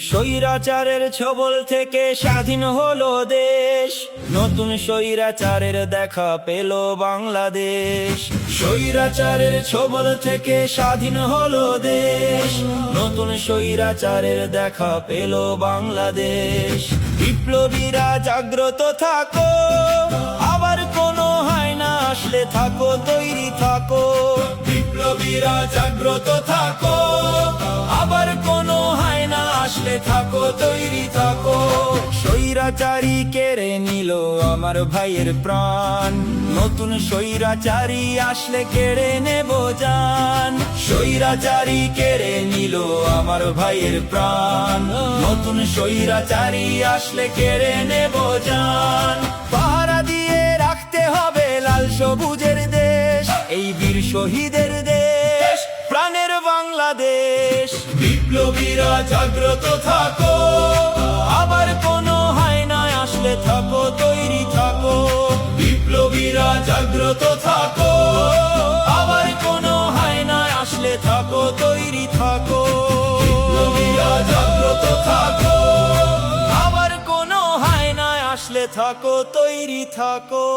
স্বৈরাচারের ছবল থেকে স্বাধীন হলো দেশ, নতুন স্বৈরাচারের দেখা পেল বাংলাদেশ। স্বৈরাচারের ছবল থেকে স্বাধীন হলো দেশ, নতুন স্বৈরাচারের দেখা পেল বাংলাদেশ। বিপ্লবীরা জাগ্রত থাকো, আবার কোনো হায়না আসলে থাকো তৈরি থাকো। বিপ্লবীরা জাগ্রত থাকো, আবার কোনো হায়না আসলে থাকো তৈরি থাকো। স্বৈরাচারী কেড়ে নিল আমার ভাইয়ের প্রাণ, নতুন স্বৈরাচারী আসলে কেড়ে নেব জান। স্বৈরাচারী কেড়ে নিল আমার ভাইয়ের প্রাণ, নতুন স্বৈরাচারী আসলে কেড়ে নেব জান। পাহারা দিয়ে রাখতে হবে লাল সবুজের দেশ, এই বীর শহীদের দেশ, প্রাণের বাংলাদেশ। বিপ্লবীরা জাগ্রত থাকো, আবার কোনো হায়না আসলে থাকো তৈরি থাকো। বিপ্লবীরা জাগ্রত থাকো, আবার কোনো হায়না আসলে থাকো তৈরি থাকো। বিপ্লবীরা জাগ্রত থাকো, আবার কোনো হায়না আসলে থাকো তৈরি থাকো।